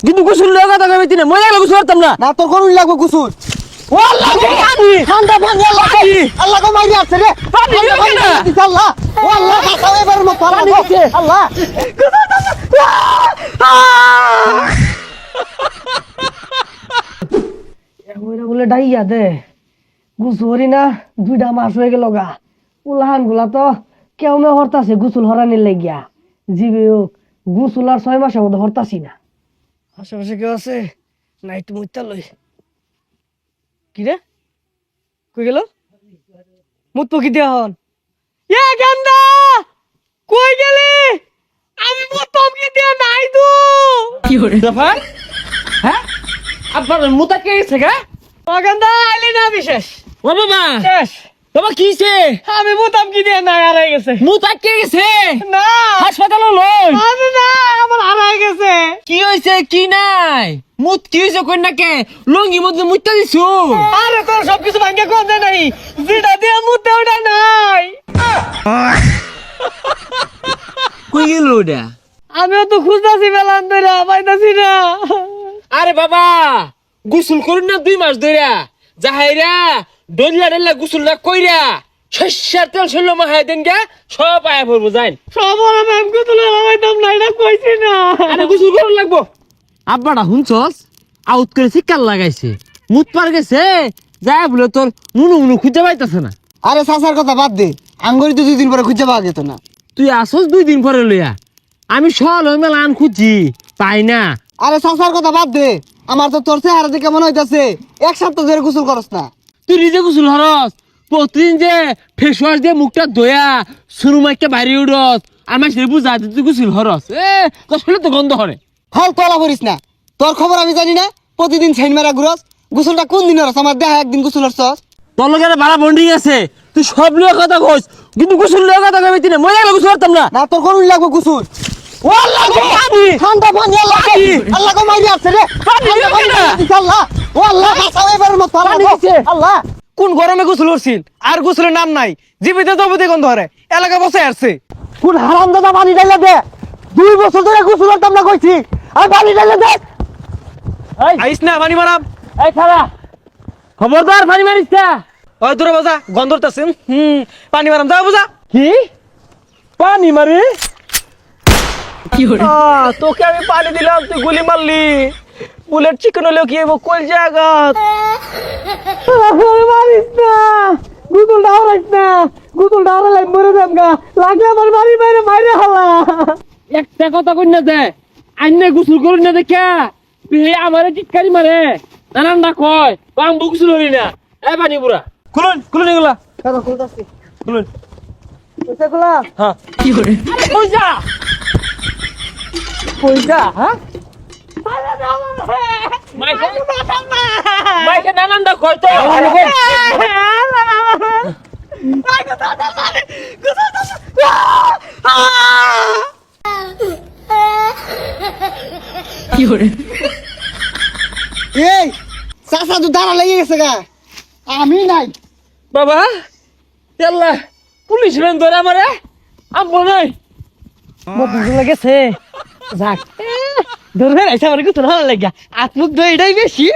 কিন্তু গোসল লওয়া কথা কইবি তিনে মই লাগলে গোসল করতাম না। না তোর কোন লাগবে গোসল ও আল্লাহ গো পানি ঠান্ডা পানি আল্লাহ আল্লাহ গো মাইরি আছে রে পানি দিছে আল্লাহ ও আল্লাহ বাঁচাও এবার মত পানি দিছে আল্লাহ ওইরা বলে ডাইয়া দে গুসুরি না 2টা মাস হয়ে গেল গা উলাহান গুলা তো কেউ মে হরতাছে গুসুল হরানির লাগিয়া জিবে হোক গুসুল আর 6 মাসের মধ্যে হরতাছি না আশেপাশে কেউ আছে না একটু মুইতা লই কি রে কই গেল মুত পকি দিয়া হন এ গান্দা কই গেলি আমি মুত পকি দিয়া নাই তো কি হরে জাফর হ্যাঁ আব্বার মুতা কে গেছে গা ও গান্দা আইলি না বিশেষ ও বাবা শেষ বাবা কি হইছে আমি মুতাম কি দিয়া নাই হারাই গেছে মুতা কে গেছে না হাসপাতালে লই আরে না আমার হারাই গেছে কি হইছে কি নাই মুত কি হইছে কই না কে লঙ্গি মধ্যে মুত্তা দিছু আরে তোর সবকিছু ভাঙ্গে কোন দে নাই যেটা দিয়ে মুতে ওটা নাই কই গেল ওটা আমিও তো খুঁজতাছি বেলান ধরে পাইতাছি না আরে বাবা গোসল করুন না 2 মাস ধইরা যাহাইরা ডল্লা ডল্লা গোসলটা কইরা শস্যার তেল শৈল মাহাই দেন গা সব আয়া পড়বো যাইন সব ওরা ম্যাম কো তুলে লাগাইতাম না এটা কইছি না আরে গোসল করুন লাগবো আব্বাটা হুনছস আউট করে শিকার লাগাইছে মুত পার গেছে যায় বলে তোর নুনু মুনু খুঁজে পাইতাছে না আরে সাসার কথা বাদ দে আঙ্গুরি তো 2 দিন পরে খুঁজে পাওয়া যেত না তুই আসস 2 দিন পরে লইয়া আমি সল ওই মেলা আন খুঁজি পাই না আরে সাসার কথা বাদ দে আমার তো তোর চেহারা দেখে মনে হইতাছে এক সপ্তাহ ধরে গোসল করস না তুই নিজে গোসল হরস প্রতিদিন যে ফেস ওয়াশ দিয়ে মুখটা ধোয়া সুরু মাইকে বাইরে উড়স আর মাসের বুঝা তুই গোসল হরস তোর শরীরে তো গন্ধ হরে হল তোলা করিস না তোর খবর আমি জানি না প্রতিদিন ছাইন মারা ঘুরস গোসলটা কোন দিন হরস আমার দেখা একদিন গোসল হরছস তোর লোকের ভাড়া বন্ডিং আছে তুই সব লিয়ে কথা কইস কিন্তু গোসল লিয়ে কথা কইবি তিনে মই লাগলে গোসল করতাম না না তোর কোন লাগবে গোসল ও আল্লাহ গো পানি ঠান্ডা পানি আল্লাহ আল্লাহ গো মাইরি আছে রে পানি দিছে আল্লাহ ও আল্লাহ বাঁচাও এবার মত পানি দিছে আল্লাহ কোন গরমে গোসল করছিস আর গোসলের নাম নাই জীবিত জবতে গন্ধ হরে এলাকা বসে আসছে কোন হারাম দাদা পানি ডাইলা দে 2 বছর ধরে গোসল করতাম না কইছি আর পানি ডাইলা দে এই আইস না পানি মারাম এই খালা খবরদার পানি মারিস না ওই দূরে বাজা গন্ধরতাছে পানি মারাম যাও বুঝা কি পানি মারি তোকে আমি পানি দিলাম তুই গুলি মারলি বুলেট চিকেন হলেও কি হইব কই জায়গা মারিস না গুগল ডাউরাইস না গুগল ডাউরাই মরে যাম গা লাগলে আমার বাড়ি বাইরে মাইরে হালা একটা কথা কই না দে আইনে গোসল করুন না দেখা তুই আমারে চিৎকারি মারে নানানটা কয় বাম গোসল হই না এই পানি পুরা খুলুন খুলুন এগুলা কেন খুলতাছি খুলুন কইছে খোলা হ্যাঁ কই যা কই যা হ্যাঁ মাইকে নানানটা কয় তো এই চাচা তো দাঁড়া লেগে গেছে গা আমি নাই বাবা তেল্লা পুলিশ রেন ধরে আমারে আমবো নাই বুঝে লাগেছে যাক ধরবে আইসা আমার কিছু ভালো লাগে আত্মুগ্ধ এটাই বেশি